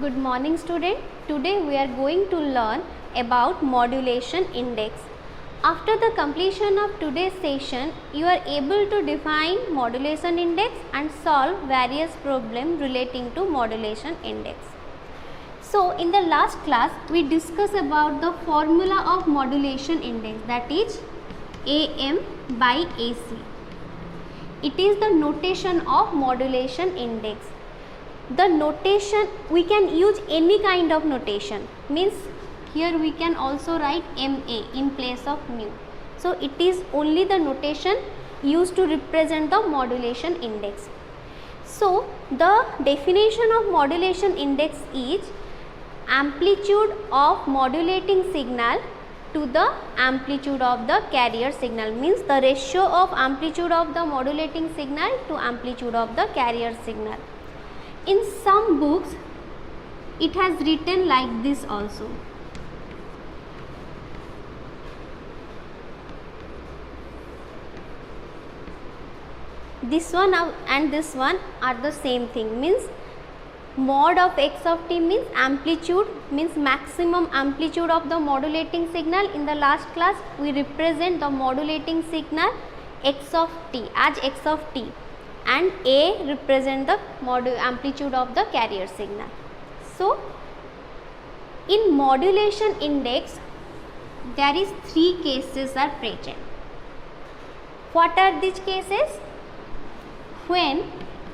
Good morning student. Today we are going to learn about modulation index. After the completion of today's session, you are able to define modulation index and solve various problems relating to modulation index. So in the last class we discussed about the formula of modulation index, that is AM by AC. It is the notation of modulation index. The notation, we can use any kind of notation, means here we can also write MA in place of mu. So it is only the notation used to represent the modulation index. So the definition of modulation index is amplitude of modulating signal to the amplitude of the carrier signal, means the ratio of amplitude of the modulating signal to amplitude of the carrier signal. In some books it has written like this also. This one and this one are the same thing, means mod of x of t means amplitude, means maximum amplitude of the modulating signal. In the last class we represent the modulating signal x of t as x of t, and A represent the amplitude of the carrier signal. So in modulation index there is 3 cases are present. What are these cases? When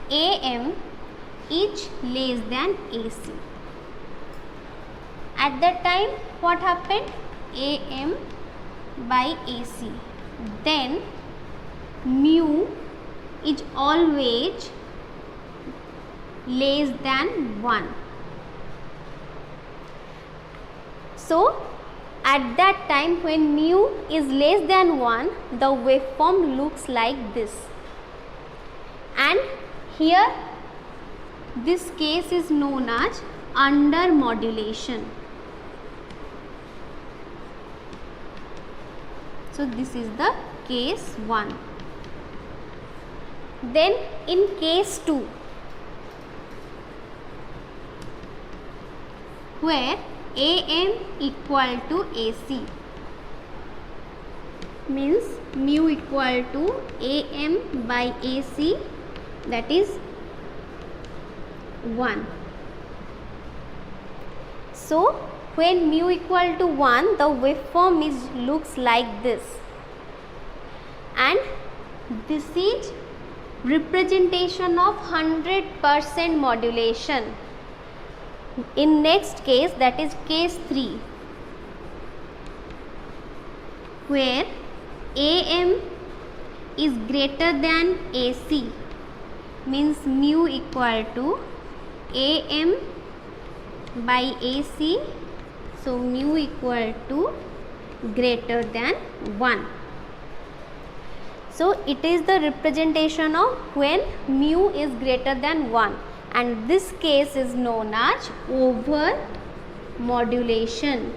AM is less than AC. At that time what happened? AM by AC. Then mu is always less than 1. So at that time when mu is less than 1, the waveform looks like this, and here this case is known as under modulation. So this is the case 1. Then in case 2, where AM equal to AC, means mu equal to AM by AC, that is 1. So when mu equal to 1, the waveform looks like this, and this is representation of 100% modulation. In next case, that is case 3, where AM is greater than AC, means mu equal to AM by AC, so mu equal to greater than 1. So it is the representation of when mu is greater than 1, and this case is known as over modulation.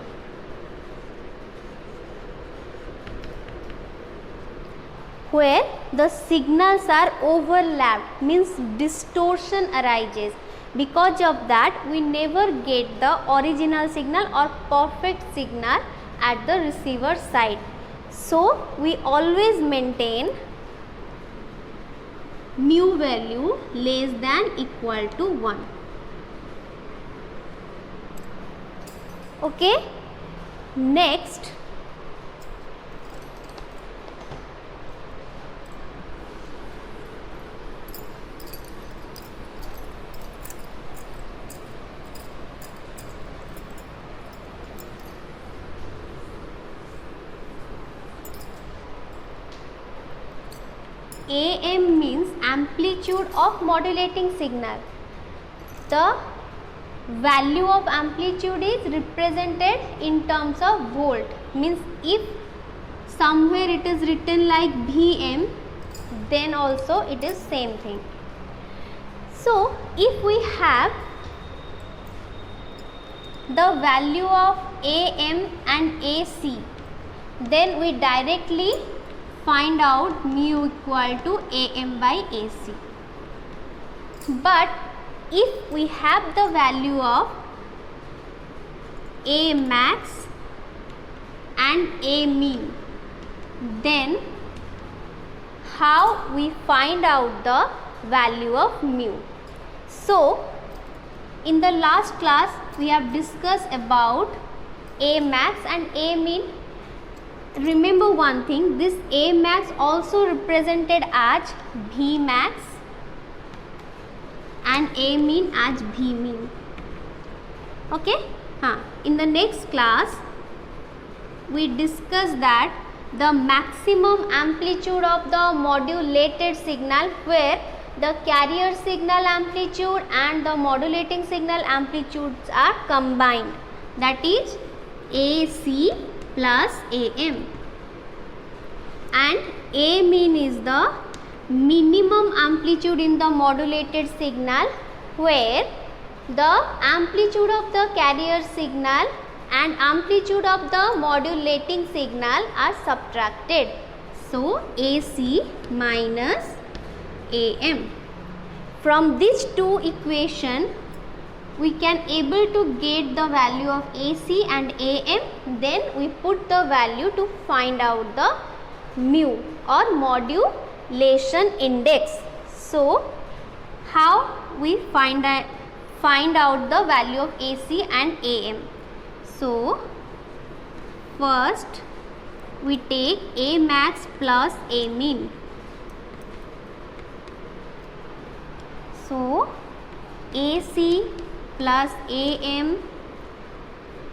Where the signals are overlapped, means distortion arises. Because of that we never get the original signal or perfect signal at the receiver side. So we always maintain mu value less than equal to 1. Okay. Next, AM means amplitude of modulating signal. The value of amplitude is represented in terms of volt, means if somewhere it is written like Vm, then also it is same thing. So if we have the value of AM and AC, then we directly find out mu equal to AM by AC. But if we have the value of A max and A mean, then how we find out the value of mu? So in the last class we have discussed about A max and A mean. Remember one thing, this A max also represented as B max and A mean as B mean. Okay? In the next class we discuss that the maximum amplitude of the modulated signal, where the carrier signal amplitude and the modulating signal amplitudes are combined, that is AC plus AM, and A mean is the minimum amplitude in the modulated signal, where the amplitude of the carrier signal and amplitude of the modulating signal are subtracted. So AC minus AM. From these two equations we can able to get the value of AC and AM, then we put the value to find out the mu or modulation index. So how we find out the value of AC and AM? So first we take A max plus A mean. So AC plus AM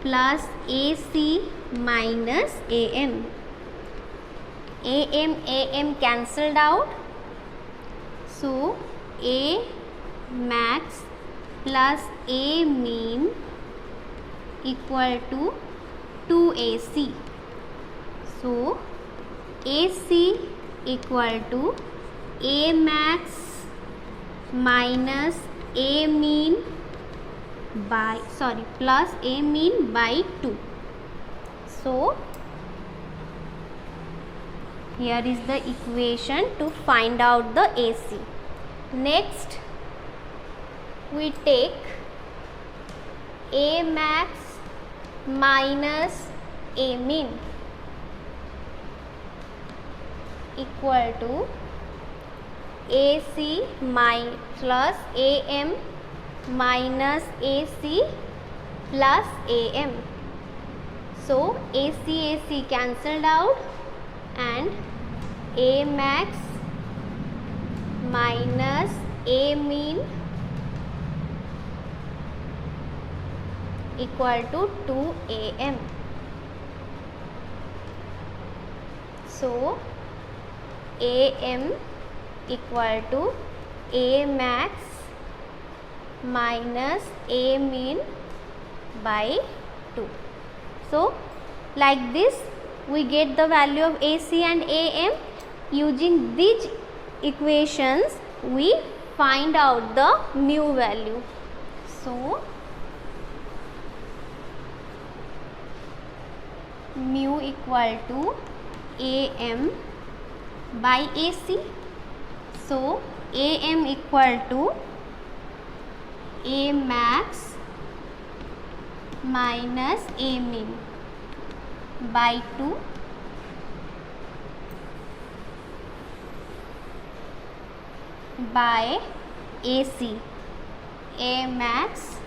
plus AC minus AM. AM cancelled out. So A max plus A mean equal to 2AC. So AC equal to A max minus A mean by plus A mean by 2. So here is the equation to find out the AC. Next we take A max minus A mean equal to AC plus AM minus AC plus AM. So AC cancelled out, and A max minus A mean equal to 2AM. So AM equal to A max minus A mean by 2. So like this we get the value of AC and AM. Using these equations we find out the mu value. So mu equal to AM by AC. So AM equal to A max minus A mean by 2 by AC, A max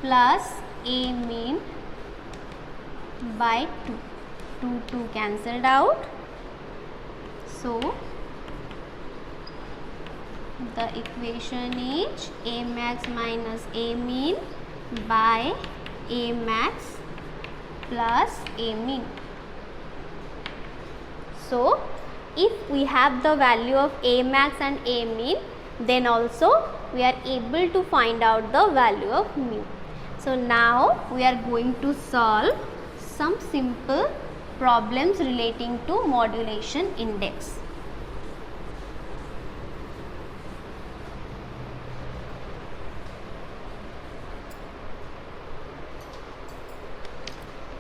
plus A mean by 2 cancelled out. So the equation is A max minus A mean by A max plus A mean. So if we have the value of A max and A mean, then also we are able to find out the value of mu. So now we are going to solve some simple problems relating to modulation index.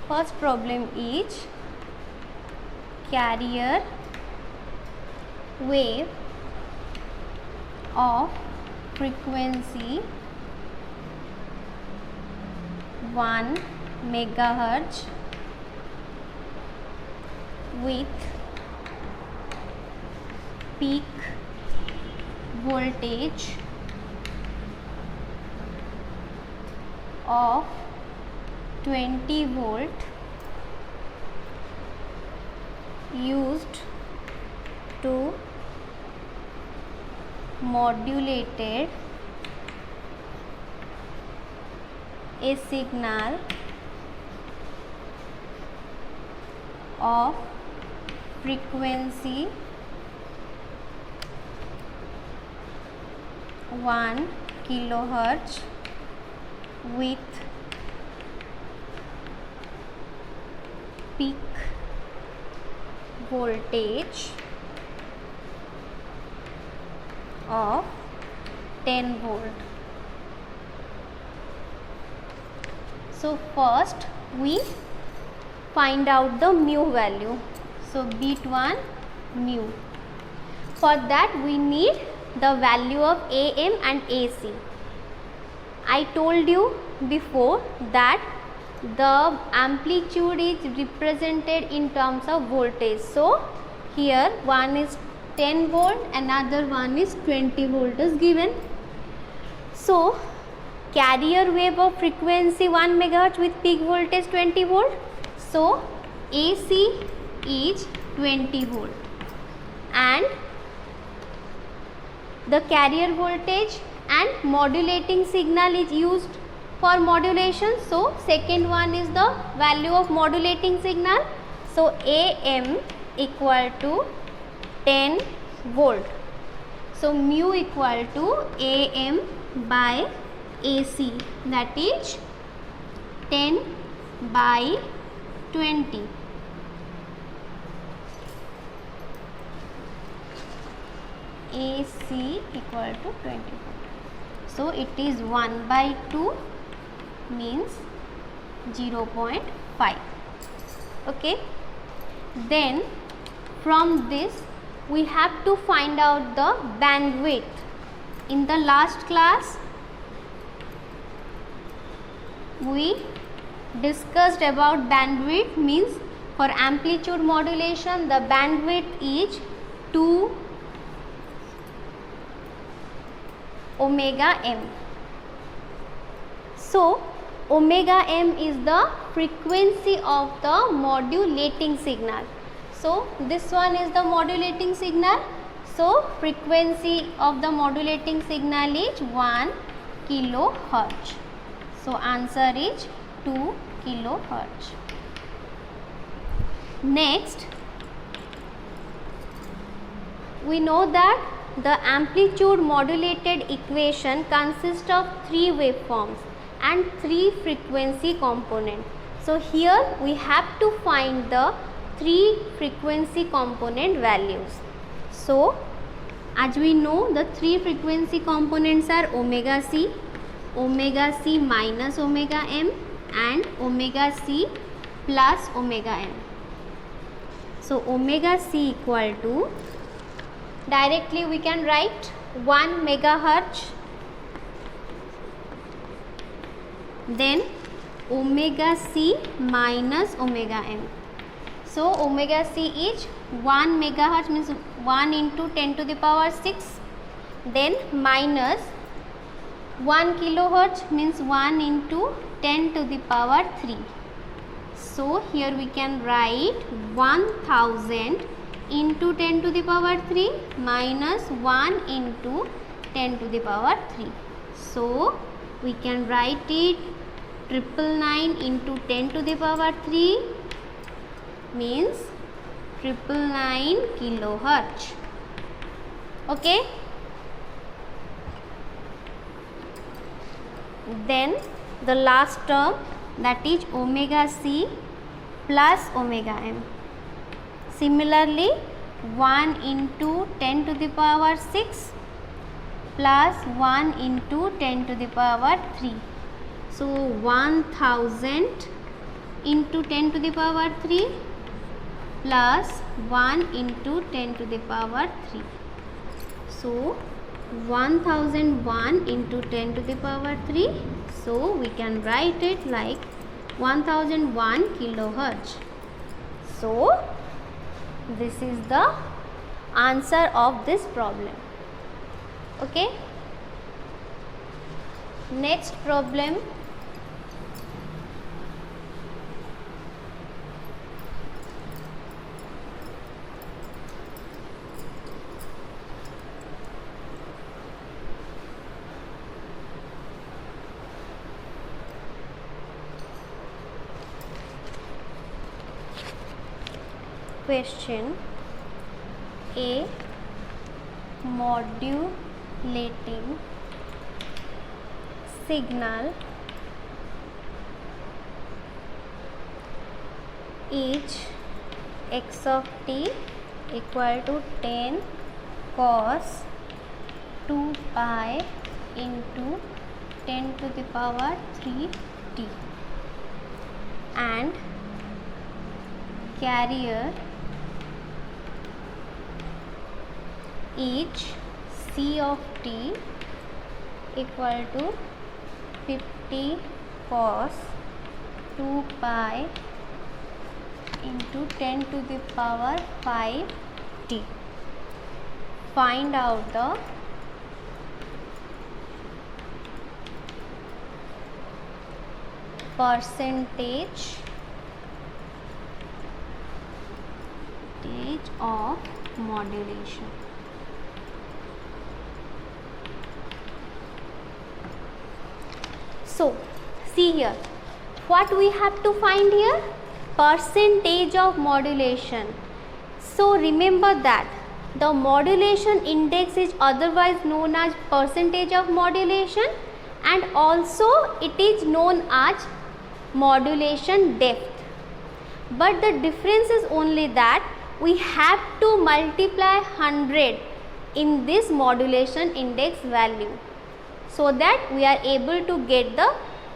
First problem is carrier wave of frequency 1 megahertz with peak voltage of 20 volt used to modulated a signal of frequency 1 kilohertz with peak voltage of 10 volt. So first we find out the mu value. So beat 1 mu. For that we need the value of AM and AC. I told you before that the amplitude is represented in terms of voltage. So here one is 10 volt, another one is 20 volt is given. So carrier wave of frequency 1 megahertz with peak voltage 20 volt. So AC is 20 volt and the carrier voltage and modulating signal is used for modulation. So second one is the value of modulating signal. So AM equal to 10 volt. So mu equal to AM by AC, that is 10 by 20. AC equal to 20 volt. So it is 1 by 2 means 0.5. Okay. Then from this we have to find out the bandwidth. In the last class we discussed about bandwidth, means for amplitude modulation the bandwidth is 2 omega m. So omega m is the frequency of the modulating signal. So this one is the modulating signal. So frequency of the modulating signal is 1 kilohertz. So answer is 2 kilohertz. Next, we know that the amplitude modulated equation consists of 3 waveforms and 3 frequency components. So here we have to find the 3 frequency component values. So as we know, the 3 frequency components are omega c minus omega m and omega c plus omega m. So omega c equal to, directly we can write 1 megahertz, then omega c minus omega m. So omega c is 1 megahertz, means 1 into 10 to the power 6, then minus 1 kilohertz means 1 into 10 to the power 3. So here we can write 1000 into 10 to the power 3 minus 1 into 10 to the power 3. So we can write it 999 into 10 to the power 3 means 999 kilohertz. Okay. Then the last term, that is omega c plus omega m. Similarly 1 into 10 to the power 6 plus 1 into 10 to the power 3. So 1000 into 10 to the power 3 plus 1 into 10 to the power 3. So 1001 into 10 to the power 3. So we can write it like 1001 kilohertz. So this is the answer of this problem. Okay. Next problem. Question: a modulating signal is x of t equal to 10 cos 2 pi into 10 to the power 3 t, and carrier each c of t equal to 50 cos 2 pi into 10 to the power 5 t. Find out the percentage of modulation. So see here, what we have to find here? Percentage of modulation. So remember that the modulation index is otherwise known as percentage of modulation, and also it is known as modulation depth. But the difference is only that we have to multiply 100 in this modulation index value, so that we are able to get the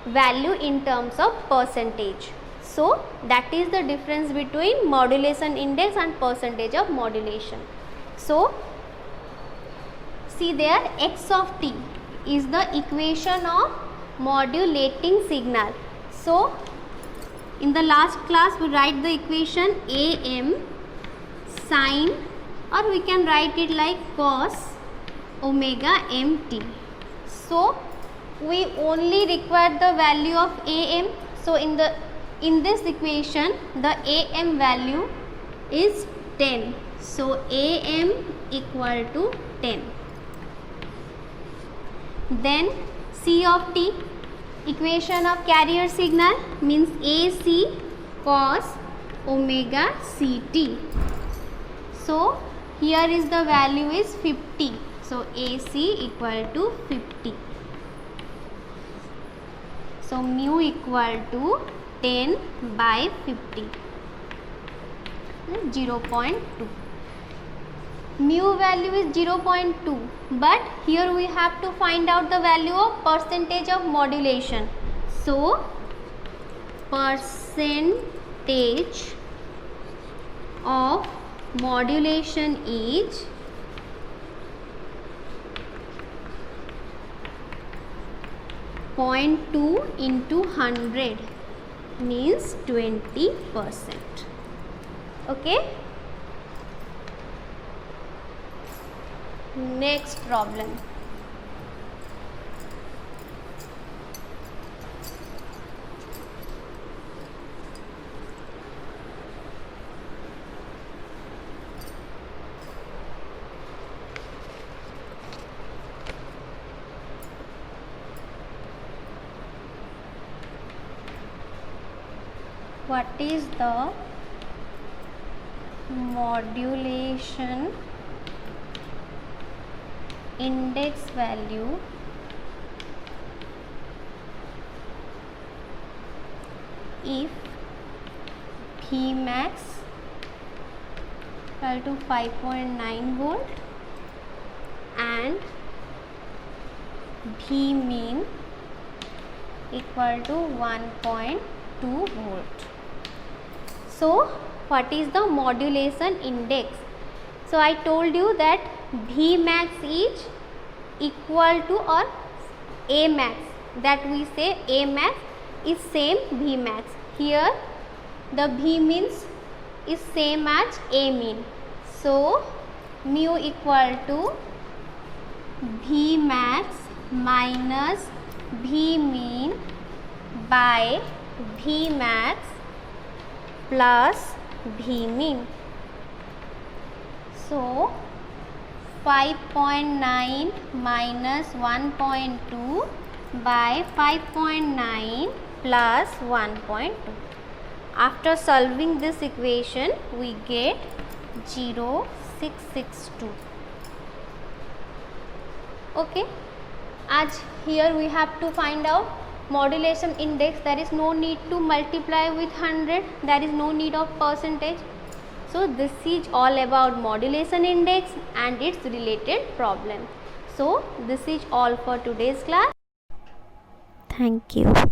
value in terms of percentage. So that is the difference between modulation index and percentage of modulation. So see there, x of t is the equation of modulating signal. So in the last class we write the equation am sine, or we can write it like cos omega mt. So we only require the value of am. So in this equation the am value is 10. So am equal to 10. Then c of t, equation of carrier signal, means ac cos omega ct. So here is the value is 50. So ac equal to 50. So mu equal to 10 by 50, 0.2. Mu value is 0.2, but here we have to find out the value of percentage of modulation. So percentage of modulation is 0.2 into 100, means 20%. Okay. Next problem. What is the modulation index value if Vmax equal to 5.9 volt and Vmin equal to 1.2 volt. So what is the modulation index? So I told you that Vmax is equal to or A max, that we say A max is same V max. Here the V means is same as A mean. So mu equal to V max minus V mean by V max plus V mean. So 5.9 minus 1.2 by 5.9 plus 1.2. After solving this equation, we get 0.662. Okay. As here we have to find out modulation index. There is no need to multiply with 100. There is no need of percentage. So this is all about modulation index and its related problem. So this is all for today's class. Thank you.